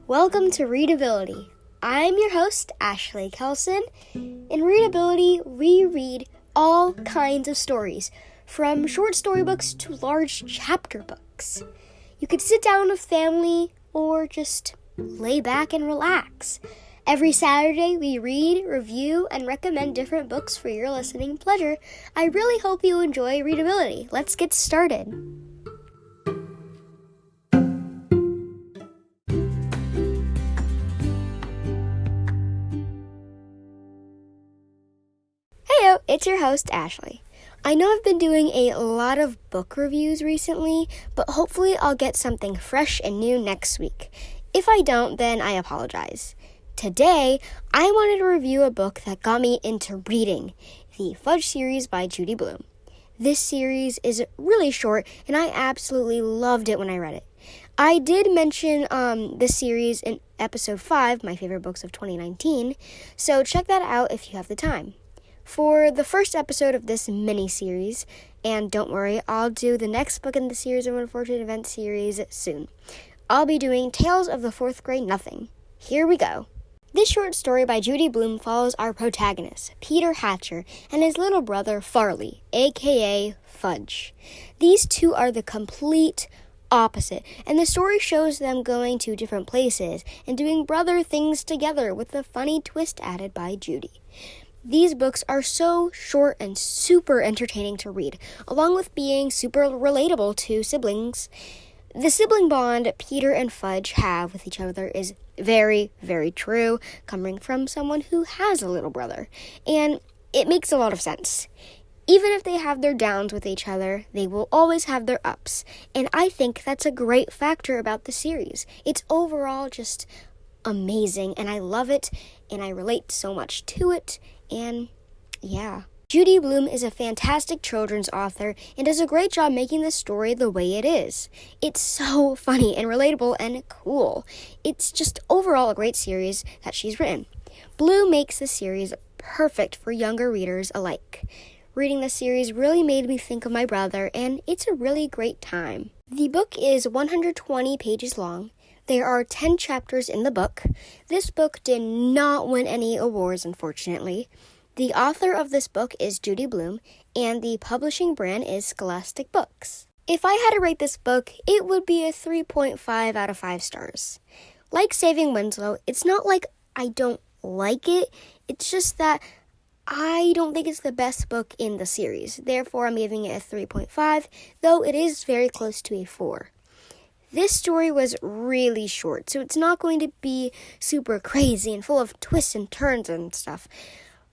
Welcome to Readability. I'm your host, Ashley Kelson. In Readability, we read all kinds of stories, from short storybooks to large chapter books. You could sit down with family or just lay back and relax. Every Saturday, we read, review, and recommend different books for your listening pleasure. I really hope you enjoy Readability. Let's get started. Heyo, it's your host, Ashley. I know I've been doing a lot of book reviews recently, but hopefully I'll get something fresh and new next week. If I don't, then I apologize. Today, I wanted to review a book that got me into reading, the Fudge series by Judy Blume. This series is really short, and I absolutely loved it when I read it. I did mention this series in episode 5, my favorite books of 2019, so check that out if you have the time. For the first episode of this mini-series, and don't worry, I'll do the next book in the series of Unfortunate Events series soon. I'll be doing Tales of the Fourth Grade Nothing. Here we go. This short story by Judy Blume follows our protagonist, Peter Hatcher, and his little brother, Farley, aka Fudge. These two are the complete opposite, and the story shows them going to different places and doing brother things together with a funny twist added by Judy. These books are so short and super entertaining to read, along with being super relatable to siblings. The sibling bond Peter and Fudge have with each other is very, very true, coming from someone who has a little brother, and it makes a lot of sense. Even if they have their downs with each other, they will always have their ups, and I think that's a great factor about the series. It's overall just amazing, and I love it, and I relate so much to it, and yeah. Judy Blume is a fantastic children's author and does a great job making the story the way it is. It's so funny and relatable and cool. It's just overall a great series that she's written. Blume makes the series perfect for younger readers alike. Reading the series really made me think of my brother, and it's a really great time. The book is 120 pages long. There are 10 chapters in the book. This book did not win any awards, unfortunately. The author of this book is Judy Blume, and the publishing brand is Scholastic Books. If I had to rate this book, it would be a 3.5 out of 5 stars. Like Saving Winslow, it's not like I don't like it, it's just that I don't think it's the best book in the series. Therefore, I'm giving it a 3.5, though it is very close to a 4. This story was really short, so it's not going to be super crazy and full of twists and turns and stuff.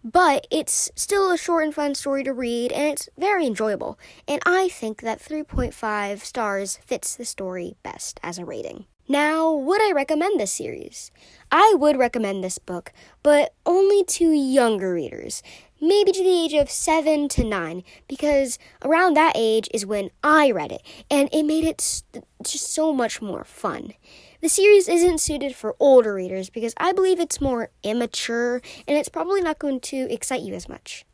But it's still a short and fun story to read, and it's very enjoyable. And I think that 3.5 stars fits the story best as a rating. Now, would I recommend this series? I would recommend this book, but only to younger readers. Maybe to the age of 7 to 9, because around that age is when I read it, and it made it just so much more fun. The series isn't suited for older readers because I believe it's more immature, and it's probably not going to excite you as much.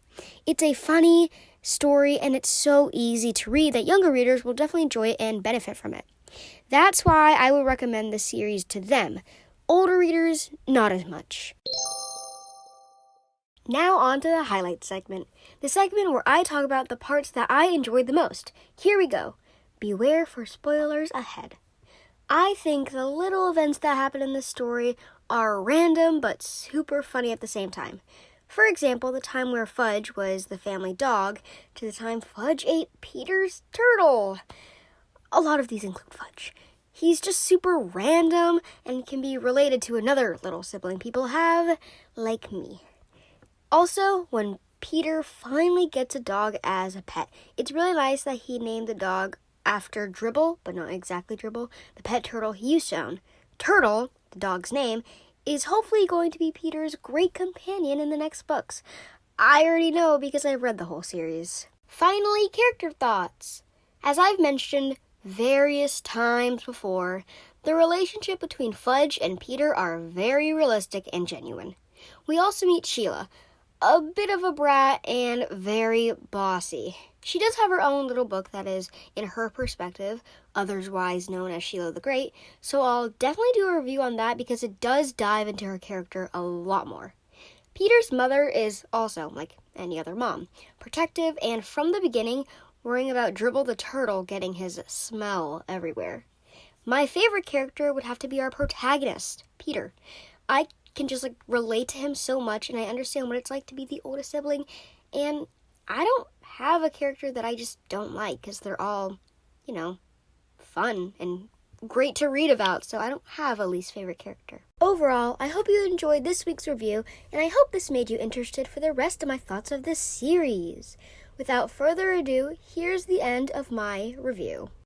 It's a funny story, and it's so easy to read that younger readers will definitely enjoy it and benefit from it. That's why I would recommend this series to them. Older readers, not as much. Now on to the highlights segment. The segment where I talk about the parts that I enjoyed the most. Here we go. Beware for spoilers ahead. I think the little events that happen in this story are random but super funny at the same time. For example, the time where Fudge was the family dog to the time Fudge ate Peter's turtle. A lot of these include Fudge. He's just super random and can be related to another little sibling people have, like me. Also, when Peter finally gets a dog as a pet, it's really nice that he named the dog after Dribble, but not exactly Dribble, the pet turtle he used to own. Turtle, the dog's name, is hopefully going to be Peter's great companion in the next books. I already know because I've read the whole series. Finally, character thoughts. As I've mentioned various times before, the relationship between Fudge and Peter are very realistic and genuine. We also meet Sheila, a bit of a brat and very bossy. She does have her own little book that is in her perspective, otherwise known as Sheila the Great, so I'll definitely do a review on that because it does dive into her character a lot more. Peter's mother is also, like any other mom, protective and from the beginning worrying about Dribble the Turtle getting his smell everywhere. My favorite character would have to be our protagonist, Peter. I can just relate to him so much, and I understand what it's like to be the oldest sibling, and I don't have a character that I just don't like because they're all, fun and great to read about, so I don't have a least favorite character. Overall, I hope you enjoyed this week's review, and I hope this made you interested for the rest of my thoughts of this series. Without further ado, here's the end of my review.